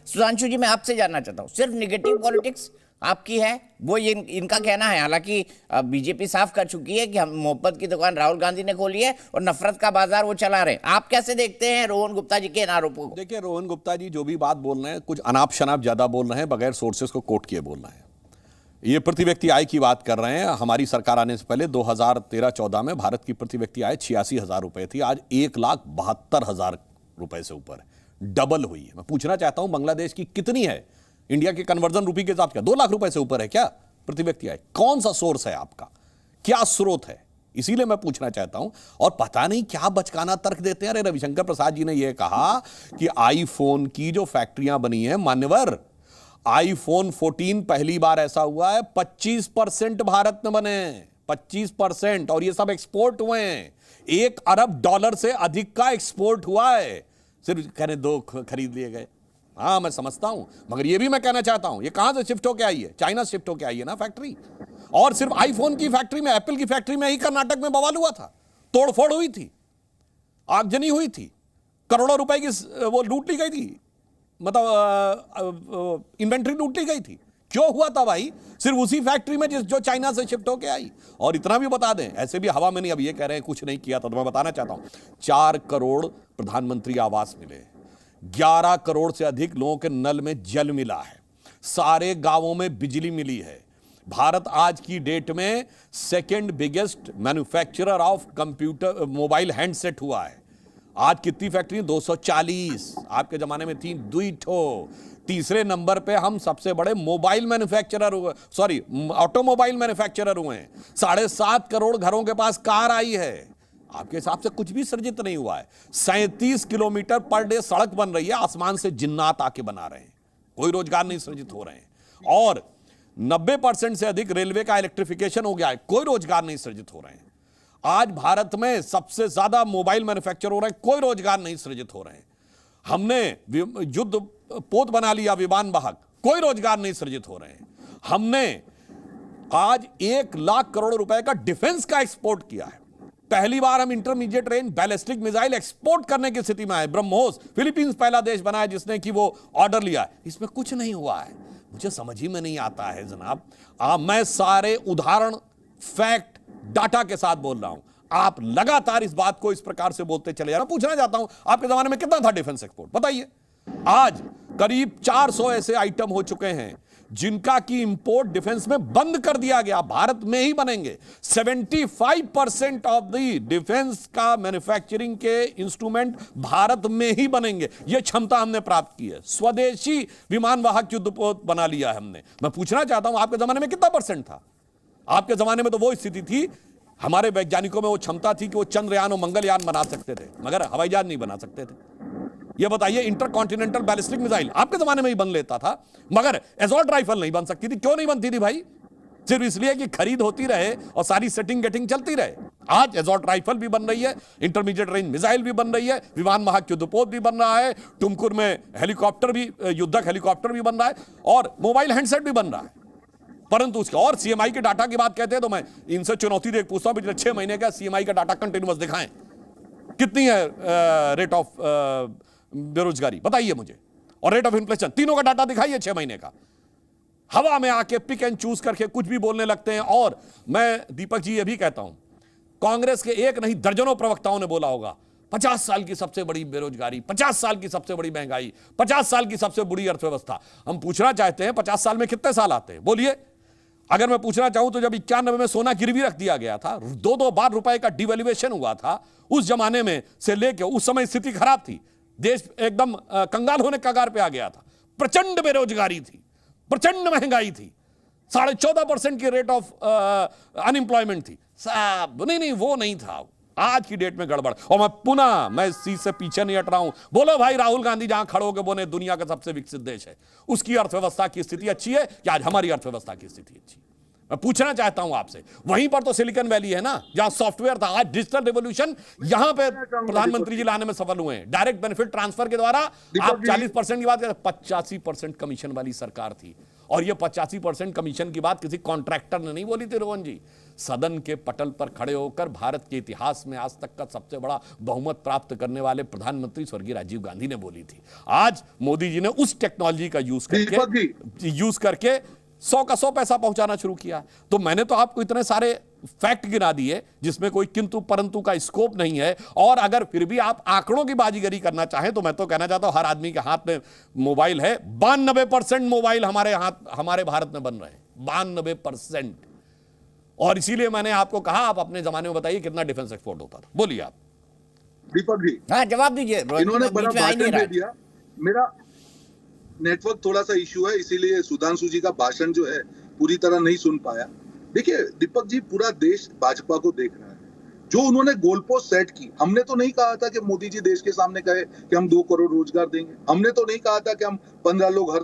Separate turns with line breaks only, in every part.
सुधांशु जी, मैं आपसे जानना चाहता हूँ, सिर्फ निगेटिव पॉलिटिक्स आपकी है, वो ये इनका कहना है। हालांकि बीजेपी साफ कर चुकी है कि हम मोहब्बत की दुकान राहुल गांधी ने खोली है और नफरत का बाजार वो चला रहे हैं। आप कैसे देखते हैं रोहन गुप्ता जी के इन आरोपों को?
देखिए, रोहन गुप्ता जी जो भी बात बोल रहे हैं, कुछ अनाप शनाप ज्यादा बोल रहे हैं, बगैर सोर्सेस को कोट किए बोल रहे हैं। ये प्रति व्यक्ति आय की बात कर रहे हैं। हमारी सरकार आने से पहले 2013-14 में भारत की प्रति व्यक्ति आय 86,000 रुपए थी, आज 1,72,000 रुपए से ऊपर है, डबल हुई है। मैं पूछना चाहता हूं, बांग्लादेश की कितनी है इंडिया के कन्वर्जन रूपी के हिसाब से? 2 लाख रुपए से ऊपर है क्या प्रति व्यक्ति आय? कौन सा सोर्स है आपका, क्या स्रोत है? इसीलिए मैं पूछना चाहता हूं। और पता नहीं क्या बचकाना तर्क देते हैं। अरे रविशंकर प्रसाद जी ने यह कहा कि आईफोन की जो फैक्ट्रियां बनी है, मान्यवर, आईफोन 14 पहली बार ऐसा हुआ है 25% भारत में बने, 25%, और ये सब एक्सपोर्ट हुए हैं। $1 अरब से अधिक का एक्सपोर्ट हुआ है, सिर्फ कहने 2 खरीद लिए गए। हाँ, मैं समझता हूं, मगर ये भी मैं कहना चाहता हूं, ये कहां से शिफ्ट होकर आई है? चाइना शिफ्ट होकर आई है ना फैक्ट्री। और सिर्फ आईफोन की फैक्ट्री में, एप्पल की फैक्ट्री में ही कर्नाटक में बवाल हुआ था, तोड़फोड़ हुई थी, आगजनी हुई थी, करोड़ों रुपए की वो लूट ली गई थी, मतलब इन्वेंट्री लूट ली गई थी। क्यों हुआ था भाई? सिर्फ उसी फैक्ट्री में जो चाइना से शिफ्ट होके आई। और इतना भी बता दें, ऐसे भी हवा में नहीं, अब ये कह रहे हैं कुछ नहीं किया था, तो मैं बताना चाहता हूं 4 करोड़ प्रधानमंत्री आवास मिले, 11 करोड़ से अधिक लोगों के नल में जल मिला है, सारे गांवों में बिजली मिली है। भारत आज की डेट में 2nd biggest manufacturer of computer mobile handset हुआ है। आज कितनी फैक्ट्री? 240। आपके जमाने में थी 2 ठो। तीसरे नंबर पे हम सबसे बड़े मोबाइल मैन्युफैक्चरर हुए, सॉरी ऑटोमोबाइल मैन्युफैक्चरर हुए हैं। 7.5 करोड़ घरों के पास कार आई है। आपके हिसाब से कुछ भी सृजित नहीं हुआ है। 37 किलोमीटर पर डे सड़क बन रही है, आसमान से जिन्नात आके बना रहे हैं, कोई रोजगार नहीं सृजित हो रहे हैं। और 90% से अधिक रेलवे का इलेक्ट्रिफिकेशन हो गया है, कोई रोजगार नहीं सृजित हो रहे हैं। आज भारत में सबसे ज्यादा मोबाइल मैन्युफैक्चर हो रहे हैं, कोई रोजगार नहीं सृजित हो रहे हैं। हमने युद्ध पोत बना लिया, विमान वाहक, कोई रोजगार नहीं सृजित हो रहे हैं। हमने आज 1 लाख करोड़ रुपए का डिफेंस का एक्सपोर्ट किया है। पहली बार हम intermediate range ballistic missile export करने की स्थिति में आए। ब्रह्मोस, फिलीपींस पहला देश बना है जिसने कि वो ऑर्डर लिया है। इसमें कुछ नहीं हुआ है। मुझे समझ ही में नहीं आता है जनाब। मैं सारे उदाहरण, फैक्ट, डाटा के साथ बोल रहा हूं, आप लगातार इस बात को इस प्रकार से बोलते चले जा रहे हैं। पूछना चाहता हूं, आपके जमाने में कितना था डिफेंस एक्सपोर्ट, बताइए। आज करीब 400 ऐसे आइटम हो चुके हैं जिनका की इंपोर्ट डिफेंस में बंद कर दिया गया, भारत में ही बनेंगे। 75% ऑफ द डिफेंस का मैन्युफैक्चरिंग के इंस्ट्रूमेंट भारत में ही बनेंगे। यह क्षमता हमने प्राप्त की है। स्वदेशी विमान वाहक युद्धपोत बना लिया है हमने। मैं पूछना चाहता हूं, आपके जमाने में कितना परसेंट था? आपके जमाने में तो वो स्थिति थी, हमारे वैज्ञानिकों में वो क्षमता थी कि वो चंद्रयान और मंगलयान बना सकते थे, मगर हवाई जहाज नहीं बना सकते थे। ये बताइए, इंटरकॉन्टिनेंटल बैलिस्टिक मिसाइल आपके जमाने में ही बन लेता था, मगर असॉल्ट राइफल नहीं बन सकती थी। क्यों नहीं बनती थी भाई? सिर्फ इसलिए कि खरीद होती रहे और सारी सेटिंग गेटिंग चलती रहे। आज असॉल्ट राइफल भी बन रही है, इंटरमीडिएट रेंज मिसाइल भी बन रही है, विमान वाहक युद्धपोत भी बन रहा है, टुमकुर में हेलीकॉप्टर भी, युद्धक हेलीकॉप्टर भी बन रहा है, और मोबाइल हैंडसेट भी बन रहा है। परंतु उसके और सीएमआई के डाटा की बात कहते हैं तो मैं इनसे चुनौती देख पूछता हूं, पिछले 6 महीने का सीएमआई का डाटा कंटिन्यूअस दिखाएं। कितनी है रेट ऑफ बेरोजगारी, बताइए मुझे, और रेट ऑफ इन्फ्लेशन, तीनों का डाटा दिखाइए 6 महीने का। हवा में आके पिक एंड चूज करके कुछ भी बोलने लगते हैं। और मैं दीपक जी ये भी कहता हूं, कांग्रेस के एक नहीं दर्जनों प्रवक्ताओं ने बोला होगा 50 साल की सबसे बड़ी बेरोजगारी, 50 साल की सबसे बड़ी महंगाई, 50 साल की सबसे बुरी अर्थव्यवस्था। हम पूछना चाहते हैं 50 साल में कितने साल आते हैं, बोलिए। अगर मैं पूछना चाहूं तो जब 91 में सोना गिरवी रख दिया गया था, 2-2 बार रुपए का डिवैल्यूएशन हुआ था, उस जमाने में से लेके उस समय स्थिति खराब थी, देश एकदम कंगाल होने कगार पे आ गया था। प्रचंड बेरोजगारी थी, प्रचंड महंगाई थी, 14.5% की रेट ऑफ अनएम्प्लॉयमेंट थी। नहीं, वो नहीं था। आज की डेट में गड़बड़। और मैं इस चीज से पीछे नहीं हट रहा हूं। बोलो भाई, राहुल गांधी जहां खड़े होकर बोले दुनिया का सबसे विकसित देश है, उसकी अर्थव्यवस्था की स्थिति अच्छी है कि आज हमारी अर्थव्यवस्था की स्थिति अच्छी है? मैं पूछना चाहता हूं आपसे। वहीं पर तो सिलिकॉन वैली है ना, जहां सॉफ्टवेयर था। आज डिजिटल रिवॉल्यूशन यहां पे प्रधानमंत्री जी लाने में सफल हुए हैं। डायरेक्ट बेनिफिट ट्रांसफर के द्वारा आप 40% की बात करें, 85% कमीशन वाली सरकार थी। और ये 85% कमीशन की बात किसी कॉन्ट्रैक्टर ने नहीं बोली थी रोहन जी, सदन के पटल पर खड़े होकर भारत के इतिहास में आज तक का सबसे बड़ा बहुमत प्राप्त करने वाले प्रधानमंत्री स्वर्गीय राजीव गांधी ने बोली थी। आज मोदी जी ने उस टेक्नोलॉजी का यूज करके 100 का 100 पैसा पहुंचाना शुरू किया। तो मैंने तो आपको इतने सारे फैक्ट गिना दिए जिसमें कोई किंतु परंतु का स्कोप नहीं है। और अगर फिर भी आप आंकड़ों की बाजीगरी करना चाहें तो मैं तो कहना चाहता हूं हर आदमी के हाथ में मोबाइल है। 92% मोबाइल हमारे भारत में बन रहे हैं, 92%। और इसीलिए मैंने आपको कहा आप अपने जमाने में बताइए कितना डिफेंस एक्सपोर्ट होता था। बोलिए आप।
दीपक जी,
हाँ जवाब दीजिए।
इन्होंने बड़ा भाषण दे दिया। मेरा नेटवर्क थोड़ा सा इश्यू है, इसीलिए सुधांशु जी का भाषण जो है पूरी तरह नहीं सुन पाया। देखिए दीपक जी, पूरा देश भाजपा को देख रहा है। जो उन्होंने गोल पोस्ट सेट की, हमने तो नहीं कहा था कि मोदी जी देश के सामने कहे कि हम 2 करोड़ रोजगार देंगे। हमने तो नहीं कहा था कि हम 15 लोग हर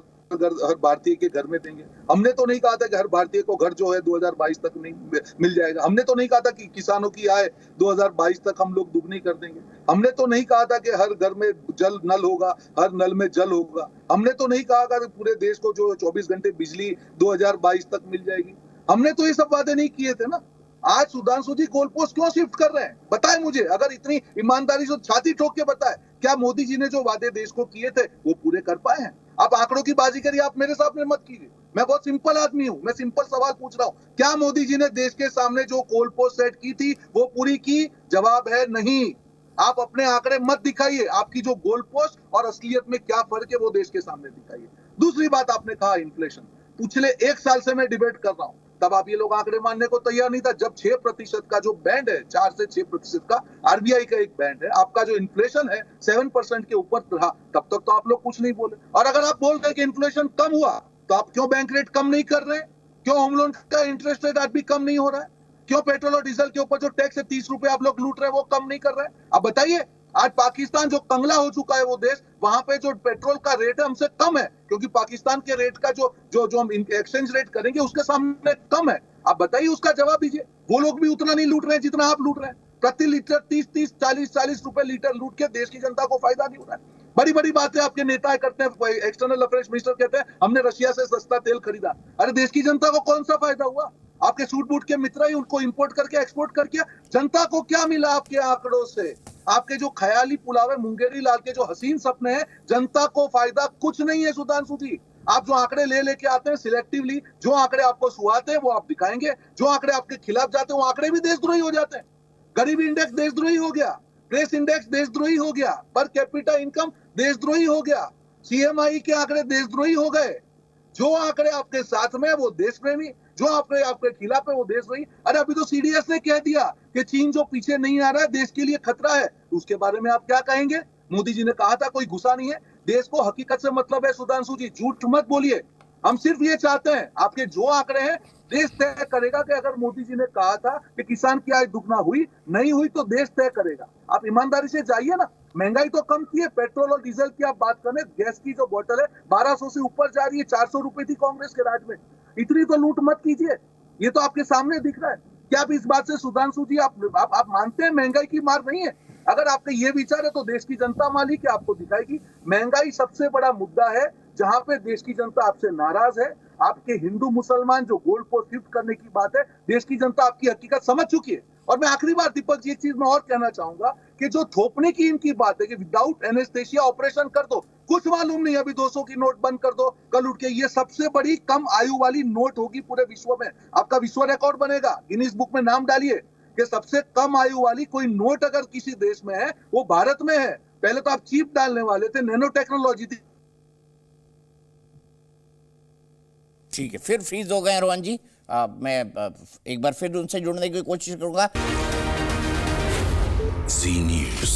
भारतीय के घर में देंगे। हमने तो नहीं कहा था कि हर भारतीय को घर जो है 2022 तक नहीं मिल जाएगा। हमने तो नहीं कहा था कि किसानों की आय 2022 तक हम लोग दुगनी कर देंगे। हमने तो नहीं कहा था कि हर घर में जल नल होगा, हर नल में जल होगा। हमने तो नहीं कहा कि पूरे देश को जो 24 घंटे बिजली 2022 तक मिल जाएगी। हमने तो ये सब वादे नहीं किए थे ना। आज सुधांशु जी गोल पोस्ट क्यों शिफ्ट कर रहे हैं? बताएं मुझे, अगर इतनी ईमानदारी से छाती ठोक के बताएं, क्या मोदी जी ने जो वादे देश को किए थे वो पूरे कर पाए हैं? आप आंकड़ों की बाजी करिए, आप मेरे सामने मत कीजिए। मैं बहुत सिंपल आदमी हूं, मैं सिंपल सवाल पूछ रहा हूं। क्या मोदी जी ने देश के सामने जो गोल पोस्ट सेट की थी वो पूरी की? जवाब है नहीं। आप अपने आंकड़े मत दिखाइए, आपकी जो गोल पोस्ट और असलियत में क्या फर्क है वो देश के सामने दिखाइए। दूसरी बात, आपने कहा इन्फ्लेशन। पिछले 1 साल से मैं डिबेट कर रहा हूं, तब आप ये लोग आंकड़े मानने को तैयार नहीं था। जब 6% का जो बैंड है, 4 से 6% का आरबीआई का एक बैंड है, आपका जो इन्फ्लेशन है 7% के ऊपर रहा, तब तक तो आप लोग कुछ नहीं बोले। और अगर आप बोल रहे हैं कि इन्फ्लेशन कम हुआ, तो आप क्यों बैंक रेट कम नहीं कर रहे हैं? क्यों होम लोन का इंटरेस्ट रेट आज भी कम नहीं हो रहा है? क्यों पेट्रोल और डीजल के ऊपर जो टैक्स है 30 रुपए आप लोग लूट रहे हैं वो कम नहीं कर रहे हैं? आप बताइए। आज पाकिस्तान जो कंगला हो चुका है वो देश, वहां पे जो पेट्रोल का रेट है हमसे कम है, क्योंकि पाकिस्तान के रेट का जो हम एक्सचेंज रेट करेंगे उसके सामने कम है। आप बताइए, उसका जवाब दीजिए। वो लोग भी उतना नहीं लूट रहे हैं जितना आप लूट रहे हैं। प्रति लीटर 30-30, 40-40 रुपए लीटर लूट के देश की जनता को फायदा नहीं हो रहा है। बड़ी बड़ी बातें आपके नेता करते हैं। एक्सटर्नल अफेयर्स मिनिस्टर कहते हैं हमने रशिया से सस्ता तेल खरीदा। अरे देश की जनता को कौन सा फायदा हुआ? आपके सूट बूट के मित्र ही उनको इंपोर्ट करके एक्सपोर्ट करके जनता को क्या मिला आपके आंकड़ों से? आपके जो ख्याली पुलावे मुंगेरी लाल के जो हसीन सपने हैं, जनता को फायदा कुछ नहीं है। सुधांशु जी, आप जो आंकड़े लेके आते हैं सिलेक्टिवली, जो आंकड़े आपको सुहाते हैं वो आप दिखाएंगे, जो आंकड़े आपके खिलाफ जाते हैं वो आंकड़े भी देशद्रोही हो जाते हैं। गरीबी इंडेक्स देशद्रोही हो गया, प्रेस इंडेक्स देशद्रोही हो गया, पर कैपिटा इनकम देशद्रोही हो गया, सीएमआई के आंकड़े देशद्रोही हो गए। जो आंकड़े आपके साथ में है वो देश प्रेमी, जो आंकड़े आपके खिलाफ है वो देशद्रोही। अरे अभी तो सीडीएस ने कह दिया कि चीन जो पीछे नहीं आ रहा है देश के लिए खतरा है, उसके बारे में आप क्या कहेंगे? मोदी जी ने कहा था कोई गुस्सा नहीं है, देश को हकीकत से मतलब है। सुधांशु जी, झूठ मत बोलिए। हम सिर्फ ये चाहते हैं, आपके जो आंकड़े हैं देश तय करेगा कि अगर मोदी जी ने कहा था कि किसान की आय दुगना हुई, नहीं हुई तो देश तय करेगा। आप ईमानदारी से जाइए ना। महंगाई तो कम की है, पेट्रोल और डीजल की आप बात करें, गैस की जो बोतल है 1200 से ऊपर जा रही है, 400 रुपए थी कांग्रेस के राज में। इतनी तो लूट मत कीजिए, ये तो आपके सामने दिख रहा है। क्या आप इस बात से सुधांशु जी आप मानते हैं महंगाई की मार नहीं है? अगर आपका ये विचार है तो देश की जनता मालिक है, आपको दिखाएगी। महंगाई सबसे बड़ा मुद्दा है जहां पे देश की जनता आपसे नाराज है। आपके हिंदू मुसलमान जो गोल को शिफ्ट करने की बात है, देश की जनता आपकी हकीकत समझ चुकी है। और मैं आखिरी बार दीपक जी एक चीज मैं और कहना चाहूंगा कि जो थोपने की इनकी बात है कि विदाउट एनेस्थेसिया ऑपरेशन कर दो, कुछ मालूम नहीं, अभी 200 की नोट बंद कर दो, कल उठ के ये सबसे बड़ी कम आयु वाली नोट होगी पूरे विश्व में। आपका विश्व रिकॉर्ड बनेगा, गिनीज बुक में नाम डालिए कि सबसे कम आयु वाली कोई नोट अगर किसी देश में है वो भारत में है। पहले तो आप चिप डालने वाले थे, नैनो टेक्नोलॉजी थी।
ठीक है, फिर फ्रीज हो गए हैं रोहन जी। मैं एक बार फिर उनसे जुड़ने की कोशिश करूंगा।
जी न्यूज़।